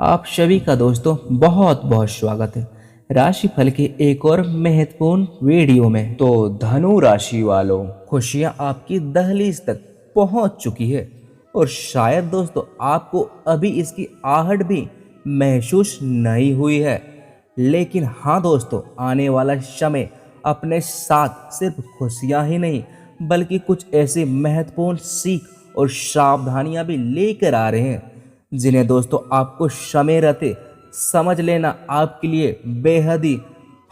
आप सभी का दोस्तों बहुत बहुत स्वागत है राशिफल के एक और महत्वपूर्ण वीडियो में। तो धनु राशि वालों, खुशियां आपकी दहलीज तक पहुंच चुकी है और शायद दोस्तों आपको अभी इसकी आहट भी महसूस नहीं हुई है। लेकिन हाँ दोस्तों, आने वाला समय अपने साथ सिर्फ खुशियां ही नहीं बल्कि कुछ ऐसी महत्वपूर्ण सीख और सावधानियां भी लेकर आ रहे हैं जिन्हें दोस्तों आपको समय रहते समझ लेना आपके लिए बेहद ही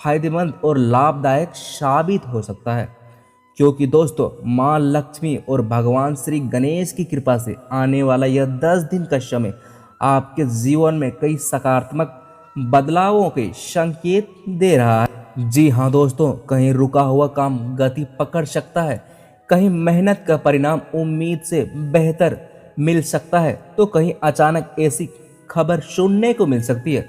फायदेमंद और लाभदायक साबित हो सकता है। क्योंकि दोस्तों माँ लक्ष्मी और भगवान श्री गणेश की कृपा से आने वाला यह 10 दिन का समय आपके जीवन में कई सकारात्मक बदलावों के संकेत दे रहा है। जी हाँ दोस्तों, कहीं रुका हुआ काम गति पकड़ सकता है, कहीं मेहनत का परिणाम उम्मीद से बेहतर मिल सकता है, तो कहीं अचानक ऐसी खबर सुनने को मिल सकती है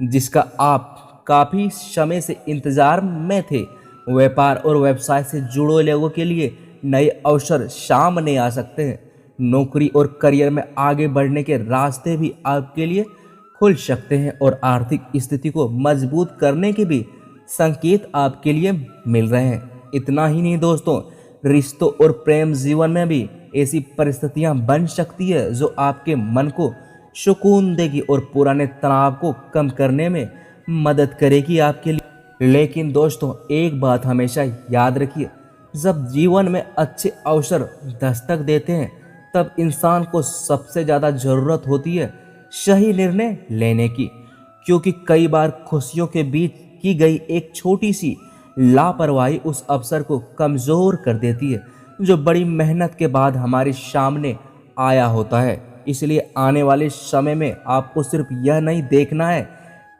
जिसका आप काफी समय से इंतजार में थे। व्यापार और व्यवसाय से जुड़े लोगों के लिए नए अवसर सामने आ सकते हैं। नौकरी और करियर में आगे बढ़ने के रास्ते भी आपके लिए खुल सकते हैं और आर्थिक स्थिति को मजबूत करने के भी संकेत आपके लिए मिल रहे हैं। इतना ही नहीं दोस्तों, रिश्तों और प्रेम जीवन में भी ऐसी परिस्थितियां बन सकती है जो आपके मन को सुकून देगी और पुराने तनाव को कम करने में मदद करेगी आपके लिए। लेकिन दोस्तों एक बात हमेशा याद रखिए, जब जीवन में अच्छे अवसर दस्तक देते हैं तब इंसान को सबसे ज़्यादा ज़रूरत होती है सही निर्णय लेने की। क्योंकि कई बार खुशियों के बीच की गई एक छोटी सी लापरवाही उस अवसर को कमज़ोर कर देती है जो बड़ी मेहनत के बाद हमारे सामने आया होता है। इसलिए आने वाले समय में आपको सिर्फ यह नहीं देखना है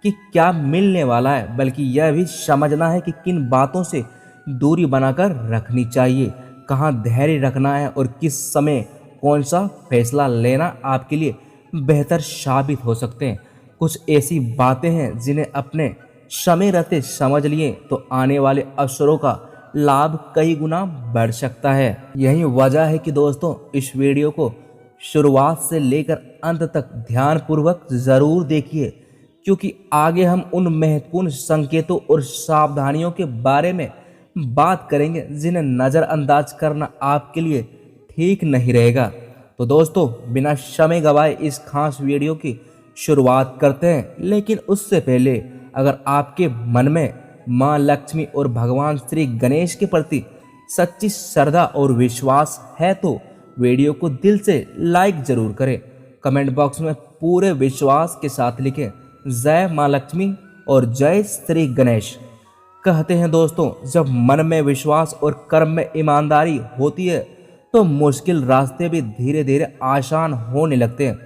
कि क्या मिलने वाला है, बल्कि यह भी समझना है कि किन बातों से दूरी बनाकर रखनी चाहिए, कहाँ धैर्य रखना है और किस समय कौन सा फैसला लेना आपके लिए बेहतर साबित हो सकते हैं। कुछ ऐसी बातें हैं जिन्हें अपने समय रहते समझ लिए तो आने वाले अवसरों का लाभ कई गुना बढ़ सकता है। यही वजह है कि दोस्तों इस वीडियो को शुरुआत से लेकर अंत तक ध्यानपूर्वक जरूर देखिए, क्योंकि आगे हम उन महत्वपूर्ण संकेतों और सावधानियों के बारे में बात करेंगे जिन्हें नज़रअंदाज करना आपके लिए ठीक नहीं रहेगा। तो दोस्तों बिना समय गवाए इस खास वीडियो की शुरुआत करते हैं। लेकिन उससे पहले अगर आपके मन में माँ लक्ष्मी और भगवान श्री गणेश के प्रति सच्ची श्रद्धा और विश्वास है तो वीडियो को दिल से लाइक जरूर करें। कमेंट बॉक्स में पूरे विश्वास के साथ लिखें जय माँ लक्ष्मी और जय श्री गणेश। कहते हैं दोस्तों, जब मन में विश्वास और कर्म में ईमानदारी होती है तो मुश्किल रास्ते भी धीरे धीरे आसान होने लगते हैं।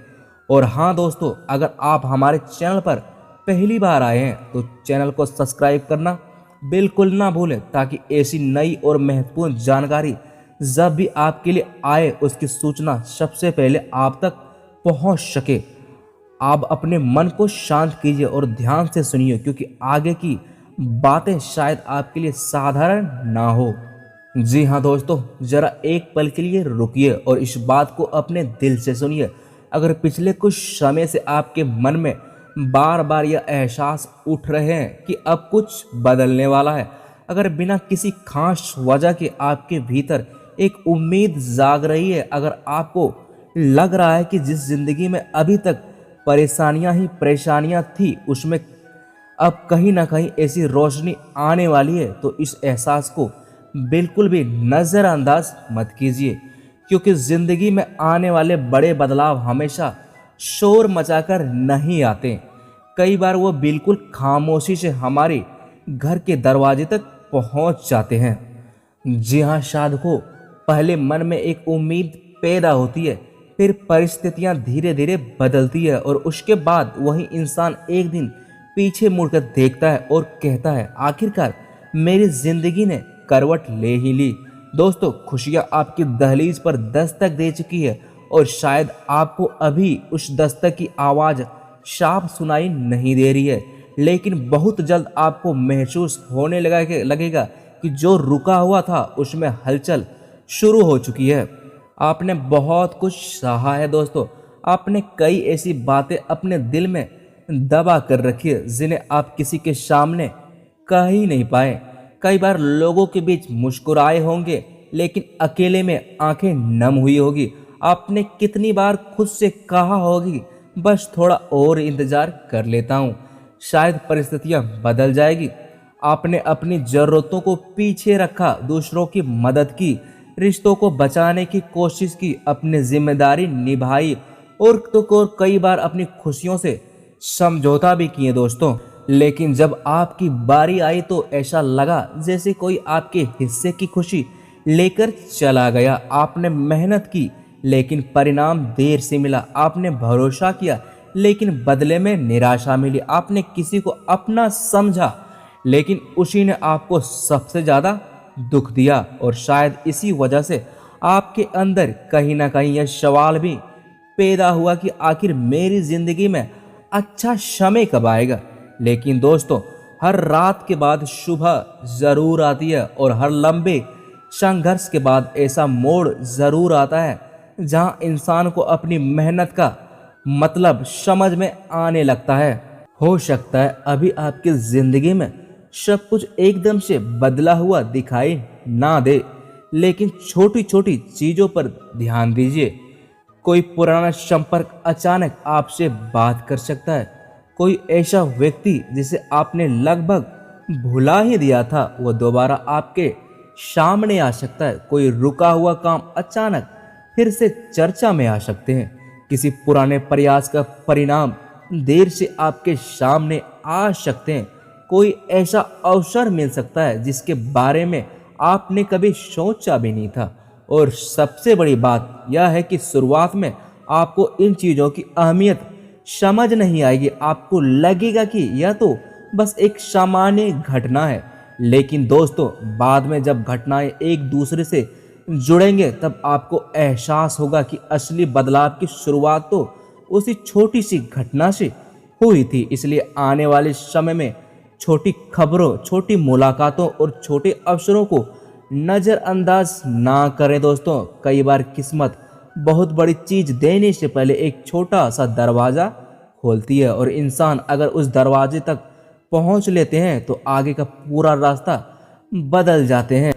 और हाँ दोस्तों, अगर आप हमारे चैनल पर पहली बार आए हैं तो चैनल को सब्सक्राइब करना बिल्कुल ना भूलें, ताकि ऐसी नई और महत्वपूर्ण जानकारी जब भी आपके लिए आए उसकी सूचना सबसे पहले आप तक पहुंच सके। आप अपने मन को शांत कीजिए और ध्यान से सुनिए, क्योंकि आगे की बातें शायद आपके लिए साधारण ना हो। जी हाँ दोस्तों, जरा एक पल के लिए रुकिए और इस बात को अपने दिल से सुनिए। अगर पिछले कुछ समय से आपके मन में बार बार यह एहसास उठ रहे हैं कि अब कुछ बदलने वाला है, अगर बिना किसी खास वजह के आपके भीतर एक उम्मीद जाग रही है, अगर आपको लग रहा है कि जिस जिंदगी में अभी तक परेशानियां ही परेशानियां थी उसमें अब कहीं ना कहीं ऐसी रोशनी आने वाली है, तो इस एहसास को बिल्कुल भी नज़रअंदाज मत कीजिए। क्योंकि ज़िंदगी में आने वाले बड़े बदलाव हमेशा शोर मचाकर नहीं आते, कई बार वो बिल्कुल खामोशी से हमारे घर के दरवाजे तक पहुंच जाते हैं। जी हाँ साधकों, पहले मन में एक उम्मीद पैदा होती है, फिर परिस्थितियां धीरे धीरे बदलती है और उसके बाद वही इंसान एक दिन पीछे मुड़कर देखता है और कहता है आखिरकार मेरी जिंदगी ने करवट ले ही ली। दोस्तों खुशियां आपकी दहलीज पर दस्तक दे चुकी है और शायद आपको अभी उस दस्तक की आवाज़ साफ सुनाई नहीं दे रही है, लेकिन बहुत जल्द आपको महसूस होने लगेगा कि जो रुका हुआ था उसमें हलचल शुरू हो चुकी है। आपने बहुत कुछ सहा है दोस्तों, आपने कई ऐसी बातें अपने दिल में दबा कर रखिए, जिन्हें आप किसी के सामने कह ही नहीं पाए। कई बार लोगों के बीच मुस्कुराए होंगे, लेकिन अकेले में आंखें नम हुई होगी। आपने कितनी बार खुद से कहा होगी, बस थोड़ा और इंतजार कर लेता हूँ, शायद परिस्थितियां बदल जाएगी। आपने अपनी जरूरतों को पीछे रखा, दूसरों की मदद की, रिश्तों को बचाने की कोशिश की, अपनी जिम्मेदारी निभाई और कई बार अपनी खुशियों से समझौता भी किए दोस्तों। लेकिन जब आपकी बारी आई तो ऐसा लगा जैसे कोई आपके हिस्से की खुशी लेकर चला गया। आपने मेहनत की, लेकिन परिणाम देर से मिला। आपने भरोसा किया, लेकिन बदले में निराशा मिली। आपने किसी को अपना समझा, लेकिन उसी ने आपको सबसे ज्यादा दुख दिया। और शायद इसी वजह से आपके अंदर कहीं ना कहीं यह सवाल भी पैदा हुआ कि आखिर मेरी जिंदगी में अच्छा समय कब आएगा। लेकिन दोस्तों, हर रात के बाद सुबह जरूर आती है, और हर लंबे संघर्ष के बाद ऐसा मोड़ जरूर आता है जहां इंसान को अपनी मेहनत का मतलब समझ में आने लगता है। हो सकता है अभी आपकी जिंदगी में सब कुछ एकदम से बदला हुआ दिखाई ना दे, लेकिन छोटी छोटी चीजों पर ध्यान दीजिए। कोई पुराना संपर्क अचानक आपसे बात कर सकता है। कोई ऐसा व्यक्ति जिसे आपने लगभग भुला ही दिया था, वो दोबारा आपके सामने आ सकता है। कोई रुका हुआ काम अचानक फिर से चर्चा में आ सकते हैं। किसी पुराने प्रयास का परिणाम देर से आपके सामने आ सकते हैं। कोई ऐसा अवसर मिल सकता है जिसके बारे में आपने कभी सोचा भी नहीं था। और सबसे बड़ी बात यह है कि शुरुआत में आपको इन चीज़ों की अहमियत समझ नहीं आएगी। आपको लगेगा कि यह तो बस एक सामान्य घटना है। लेकिन दोस्तों, बाद में जब घटनाएं एक दूसरे से जुड़ेंगे, तब आपको एहसास होगा कि असली बदलाव की शुरुआत तो उसी छोटी सी घटना से हुई थी। इसलिए आने वाले समय में छोटी खबरों, छोटी मुलाकातों और छोटे अवसरों को नज़रअंदाज ना करें दोस्तों। कई बार किस्मत बहुत बड़ी चीज देने से पहले एक छोटा सा दरवाज़ा खोलती है, और इंसान अगर उस दरवाजे तक पहुंच लेते हैं तो आगे का पूरा रास्ता बदल जाते हैं।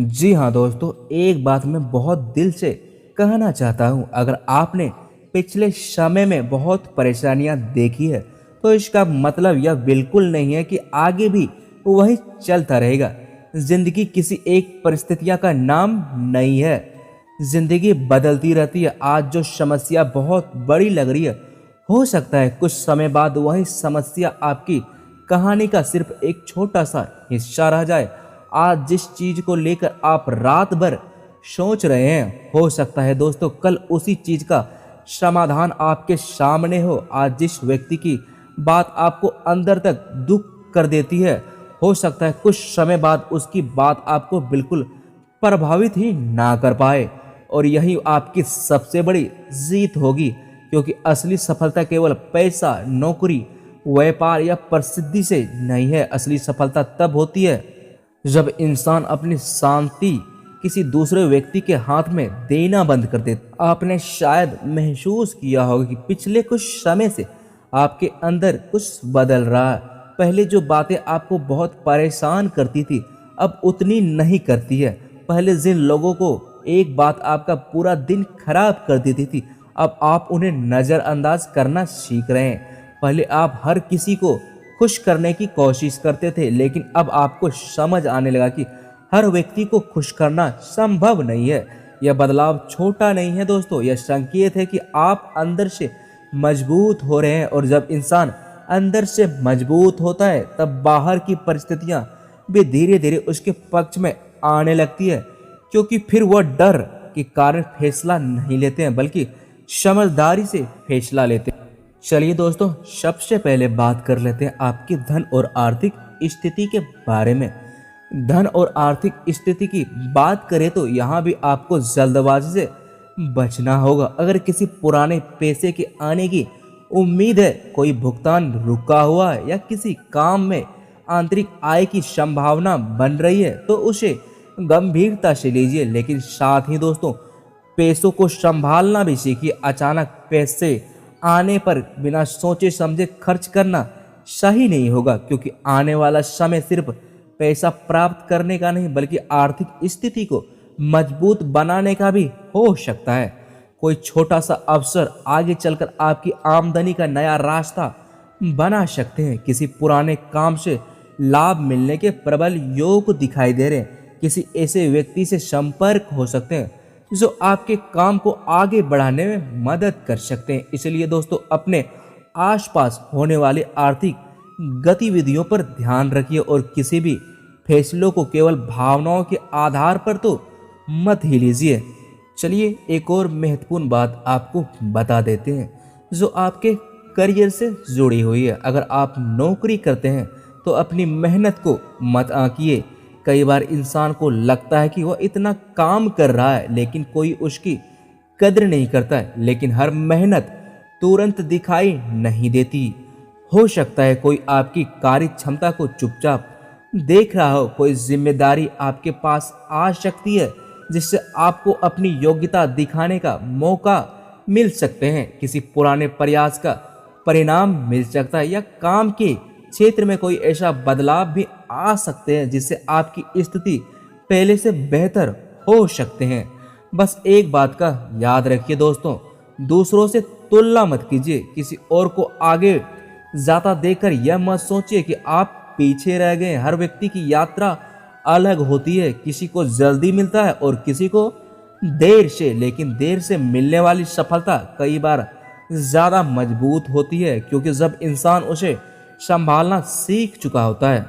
जी हाँ दोस्तों, एक बात मैं बहुत दिल से कहना चाहता हूँ। अगर आपने पिछले समय में बहुत परेशानियाँ देखी है, तो इसका मतलब यह बिल्कुल नहीं है कि आगे भी वही चलता रहेगा। जिंदगी किसी एक परिस्थितियाँ का नाम नहीं है। जिंदगी बदलती रहती है। आज जो समस्या बहुत बड़ी लग रही है, हो सकता है कुछ समय बाद वही समस्या आपकी कहानी का सिर्फ एक छोटा सा हिस्सा रह जाए। आज जिस चीज को लेकर आप रात भर सोच रहे हैं, हो सकता है दोस्तों कल उसी चीज का समाधान आपके सामने हो। आज जिस व्यक्ति की बात आपको अंदर तक दुख कर देती है, हो सकता है कुछ समय बाद उसकी बात आपको बिल्कुल प्रभावित ही ना कर पाए। और यही आपकी सबसे बड़ी जीत होगी, क्योंकि असली सफलता केवल पैसा, नौकरी, व्यापार या प्रसिद्धि से नहीं है। असली सफलता तब होती है जब इंसान अपनी शांति किसी दूसरे व्यक्ति के हाथ में देना बंद कर दे। आपने शायद महसूस किया होगा कि पिछले कुछ समय से आपके अंदर कुछ बदल रहा है। पहले जो बातें आपको बहुत परेशान करती थी, अब उतनी नहीं करती है। पहले जिन लोगों को एक बात आपका पूरा दिन खराब कर देती थी, अब आप उन्हें नज़रअंदाज करना सीख रहे हैं। पहले आप हर किसी को खुश करने की कोशिश करते थे, लेकिन अब आपको समझ आने लगा कि हर व्यक्ति को खुश करना संभव नहीं है। यह बदलाव छोटा नहीं है दोस्तों, यह संकेत है कि आप अंदर से मजबूत हो रहे हैं। और जब इंसान अंदर से मजबूत होता है, तब बाहर की परिस्थितियां भी धीरे धीरे उसके पक्ष में आने लगती है, क्योंकि फिर वह डर के कारण फैसला नहीं लेते हैं, बल्कि समझदारी से फैसला लेते हैं। चलिए दोस्तों, सबसे पहले बात कर लेते हैं आपकी धन और आर्थिक स्थिति के बारे में। धन और आर्थिक स्थिति की बात करें तो यहाँ भी आपको जल्दबाजी से बचना होगा। अगर किसी पुराने पैसे के आने की उम्मीद है, कोई भुगतान रुका हुआ है या किसी काम में आंतरिक आय की संभावना बन रही है, तो उसे गंभीरता से लीजिए। लेकिन साथ ही दोस्तों, पैसों को संभालना भी सीखिए। अचानक पैसे आने पर बिना सोचे समझे खर्च करना सही नहीं होगा, क्योंकि आने वाला समय सिर्फ पैसा प्राप्त करने का नहीं बल्कि आर्थिक स्थिति को मजबूत बनाने का भी हो सकता है। कोई छोटा सा अवसर आगे चलकर आपकी आमदनी का नया रास्ता बना सकते हैं। किसी पुराने काम से लाभ मिलने के प्रबल योग दिखाई दे रहे हैं। किसी ऐसे व्यक्ति से संपर्क हो सकते हैं जो आपके काम को आगे बढ़ाने में मदद कर सकते हैं। इसलिए दोस्तों, अपने आसपास होने वाली आर्थिक गतिविधियों पर ध्यान रखिए और किसी भी फैसलों को केवल भावनाओं के आधार पर तो मत ही लीजिए। चलिए एक और महत्वपूर्ण बात आपको बता देते हैं जो आपके करियर से जुड़ी हुई है। अगर आप नौकरी करते हैं तो अपनी मेहनत को मत आंकिए। कई बार इंसान को लगता है कि वह इतना काम कर रहा है लेकिन कोई उसकी कदर नहीं करता है। लेकिन हर मेहनत तुरंत दिखाई नहीं देती। हो सकता है कोई आपकी कार्य क्षमता को चुपचाप देख रहा हो। कोई जिम्मेदारी आपके पास आ सकती है जिससे आपको अपनी योग्यता दिखाने का मौका मिल सकते हैं। किसी पुराने प्रयास का परिणाम मिल सकता है या काम के क्षेत्र में कोई ऐसा बदलाव भी आ सकते हैं जिससे आपकी स्थिति पहले से बेहतर हो सकते हैं। बस एक बात का याद रखिए दोस्तों, दूसरों से तुलना मत कीजिए। किसी और को आगे जाता देखकर यह मत सोचिए कि आप पीछे रह गए। हर व्यक्ति की यात्रा अलग होती है। किसी को जल्दी मिलता है और किसी को देर से, लेकिन देर से मिलने वाली सफलता कई बार ज्यादा मजबूत होती है क्योंकि जब इंसान उसे संभालना सीख चुका होता है।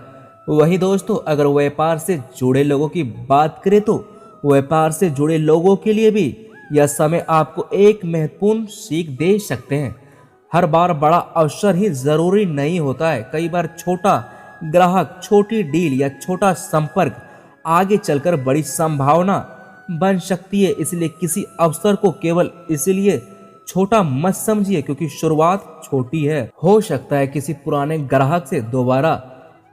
वहीं दोस्तों, अगर व्यापार से जुड़े लोगों की बात करें तो व्यापार से जुड़े लोगों के लिए भी यह समय आपको एक महत्वपूर्ण सीख दे सकते हैं। हर बार बड़ा अवसर ही जरूरी नहीं होता है। कई बार छोटा ग्राहक, छोटी डील या छोटा संपर्क आगे चलकर बड़ी संभावना बन सकती है। इसलिए किसी अवसर को केवल इसलिए छोटा मत समझिए क्योंकि शुरुआत छोटी है। हो सकता है किसी पुराने ग्राहक से दोबारा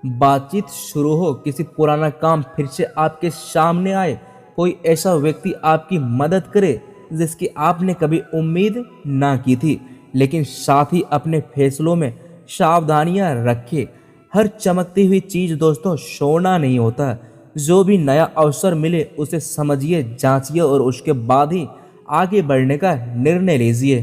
बातचीत शुरू हो, किसी पुराना काम फिर से आपके सामने आए, कोई ऐसा व्यक्ति आपकी मदद करे जिसकी आपने कभी उम्मीद ना की थी। लेकिन साथ ही अपने फैसलों में सावधानियां रखें। हर चमकती हुई चीज दोस्तों सोना नहीं होता। जो भी नया अवसर मिले उसे समझिए, जांचिए और उसके बाद ही आगे बढ़ने का निर्णय लीजिए।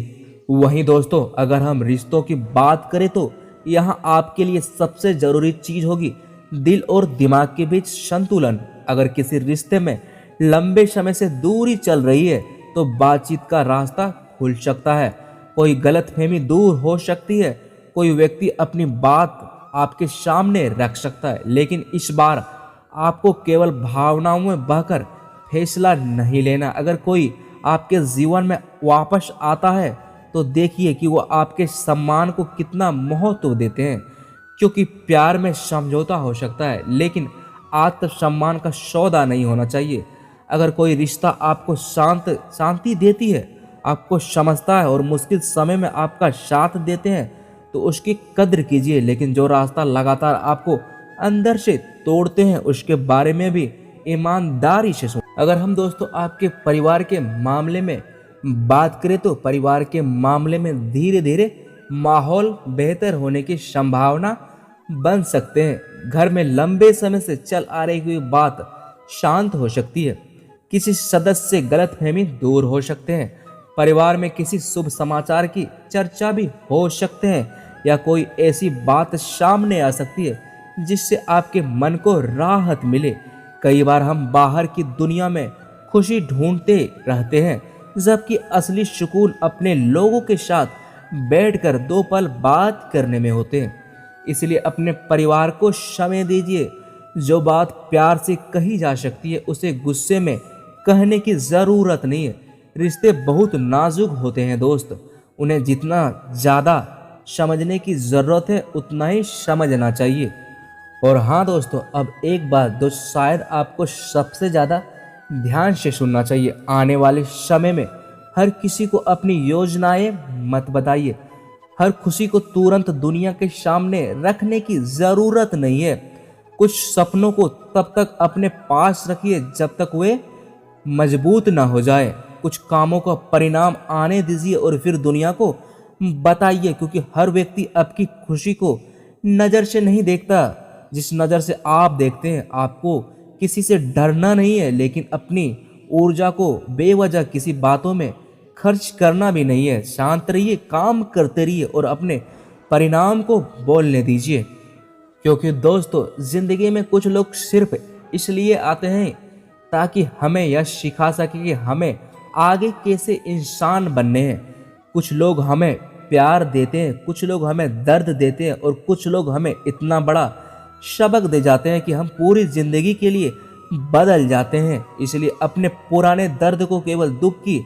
वहीं दोस्तों, अगर हम रिश्तों की बात करें तो यहाँ आपके लिए सबसे जरूरी चीज होगी दिल और दिमाग के बीच संतुलन। अगर किसी रिश्ते में लंबे समय से दूरी चल रही है तो बातचीत का रास्ता खुल सकता है, कोई गलतफहमी दूर हो सकती है, कोई व्यक्ति अपनी बात आपके सामने रख सकता है। लेकिन इस बार आपको केवल भावनाओं में बहकर फैसला नहीं लेना। अगर कोई आपके जीवन में वापस आता है तो देखिए कि वो आपके सम्मान को कितना महत्व देते हैं, क्योंकि प्यार में समझौता हो सकता है लेकिन आत्मसम्मान का सौदा नहीं होना चाहिए। अगर कोई रिश्ता आपको शांति देती है, आपको समझता है और मुश्किल समय में आपका साथ देते हैं तो उसकी कद्र कीजिए। लेकिन जो रास्ता लगातार आपको अंदर से तोड़ते हैं उसके बारे में भी ईमानदारी से सुन। अगर हम दोस्तों आपके परिवार के मामले में बात करें तो परिवार के मामले में धीरे धीरे माहौल बेहतर होने की संभावना बन सकते हैं। घर में लंबे समय से चल आ रही हुई बात शांत हो सकती है। किसी सदस्य से गलतफहमी दूर हो सकते हैं। परिवार में किसी शुभ समाचार की चर्चा भी हो सकते हैं या कोई ऐसी बात सामने आ सकती है जिससे आपके मन को राहत मिले। कई बार हम बाहर की दुनिया में खुशी ढूंढते रहते हैं जबकि असली सुकून अपने लोगों के साथ बैठकर दो पल बात करने में होते हैं। इसलिए अपने परिवार को समय दीजिए। जो बात प्यार से कही जा सकती है उसे गुस्से में कहने की जरूरत नहीं है। रिश्ते बहुत नाजुक होते हैं दोस्त, उन्हें जितना ज़्यादा समझने की ज़रूरत है उतना ही समझना चाहिए। और हाँ दोस्तों, अब एक बात जो शायद आपको सबसे ज़्यादा ध्यान से सुनना चाहिए। आने वाले समय में हर किसी को अपनी योजनाएं मत बताइए। हर खुशी को तुरंत दुनिया के सामने रखने की ज़रूरत नहीं है। कुछ सपनों को तब तक अपने पास रखिए जब तक वे मजबूत ना हो जाए। कुछ कामों का परिणाम आने दीजिए और फिर दुनिया को बताइए, क्योंकि हर व्यक्ति आपकी खुशी को नज़र से नहीं देखता जिस नज़र से आप देखते हैं। आपको किसी से डरना नहीं है, लेकिन अपनी ऊर्जा को बेवजह किसी बातों में खर्च करना भी नहीं है। शांत रहिए, काम करते रहिए और अपने परिणाम को बोलने दीजिए। क्योंकि दोस्तों, जिंदगी में कुछ लोग सिर्फ इसलिए आते हैं ताकि हमें यह सिखा सके कि हमें आगे कैसे इंसान बनने हैं। कुछ लोग हमें प्यार देते हैं, कुछ लोग हमें दर्द देते हैं और कुछ लोग हमें इतना बड़ा सबक दे जाते हैं कि हम पूरी जिंदगी के लिए बदल जाते हैं। इसलिए अपने पुराने दर्द को केवल दुख की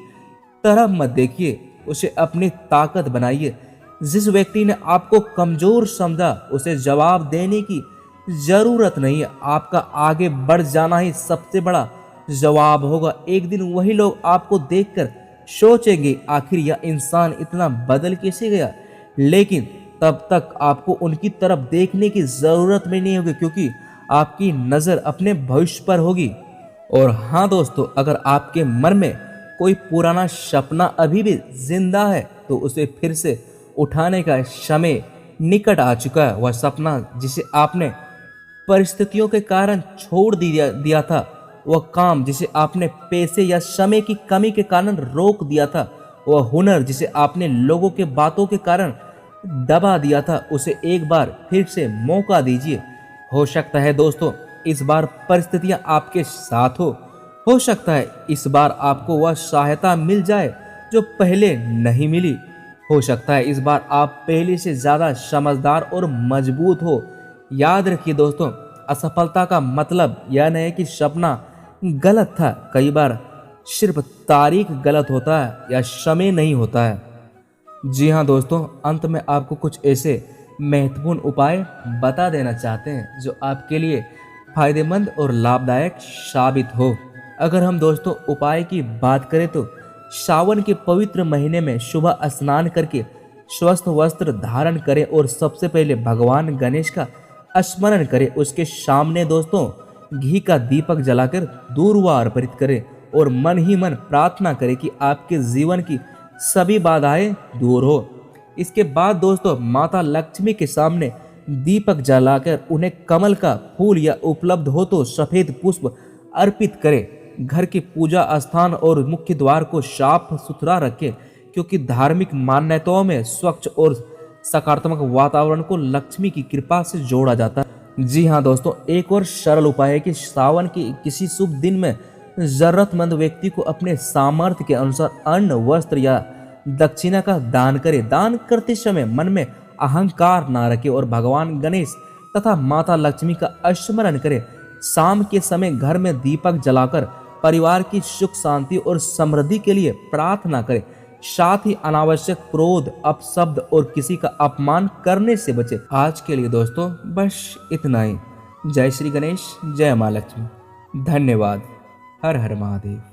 तरह मत देखिए, उसे अपनी ताकत बनाइए। जिस व्यक्ति ने आपको कमजोर समझा उसे जवाब देने की जरूरत नहीं है। आपका आगे बढ़ जाना ही सबसे बड़ा जवाब होगा। एक दिन वही लोग आपको देखकर सोचेंगे, आखिर यह इंसान इतना बदल कैसे गया। लेकिन तब तक आपको उनकी तरफ देखने की जरूरत भी नहीं होगी, क्योंकि आपकी नजर अपने भविष्य पर होगी। और हाँ दोस्तों, अगर आपके मन में कोई पुराना सपना अभी भी जिंदा है तो उसे फिर से उठाने का समय निकट आ चुका है। वह सपना जिसे आपने परिस्थितियों के कारण छोड़ दिया था, वह काम जिसे आपने पैसे या समय की कमी के कारण रोक दिया था, वह हुनर जिसे आपने लोगों के बातों के कारण दबा दिया था, उसे एक बार फिर से मौका दीजिए। हो सकता है दोस्तों, इस बार परिस्थितियां आपके साथ हो सकता है इस बार आपको वह सहायता मिल जाए जो पहले नहीं मिली। हो सकता है इस बार आप पहले से ज्यादा समझदार और मजबूत हो। याद रखिए दोस्तों, असफलता का मतलब यह नहीं कि सपना गलत था। कई बार सिर्फ तारीख गलत होता है या समय नहीं होता है। जी हाँ दोस्तों, अंत में आपको कुछ ऐसे महत्वपूर्ण उपाय बता देना चाहते हैं जो आपके लिए फायदेमंद और लाभदायक साबित हो। अगर हम दोस्तों उपाय की बात करें तो सावन के पवित्र महीने में सुबह स्नान करके स्वस्थ वस्त्र धारण करें और सबसे पहले भगवान गणेश का स्मरण करें। उसके सामने दोस्तों घी का दीपक जलाकर दूर्वा अर्पित करें और मन ही मन प्रार्थना करें कि आपके जीवन की सभी बाधाएं दूर हो। इसके बाद दोस्तों माता लक्ष्मी के सामने दीपक जलाकर उन्हें कमल का फूल या उपलब्ध हो तो सफेद पुष्प अर्पित करें। घर के पूजा स्थान और मुख्य द्वार को साफ सुथरा रखें, क्योंकि धार्मिक मान्यताओं में स्वच्छ और सकारात्मक वातावरण को लक्ष्मी की कृपा से जोड़ा जाता है। जी हाँ दोस्तों, एक और सरल उपाय है कि सावन के किसी शुभ दिन में जरूरतमंद व्यक्ति को अपने सामर्थ्य के अनुसार अन्न, वस्त्र या दक्षिणा का दान करें। दान करते समय मन में अहंकार ना रखें और भगवान गणेश तथा माता लक्ष्मी का स्मरण करें। शाम के समय घर में दीपक जलाकर परिवार की सुख शांति और समृद्धि के लिए प्रार्थना करें। साथ ही अनावश्यक क्रोध, अपशब्द और किसी का अपमान करने से बचे। आज के लिए दोस्तों बस इतना ही। जय श्री गणेश, जय माँ लक्ष्मी। धन्यवाद। हर हर महादेव।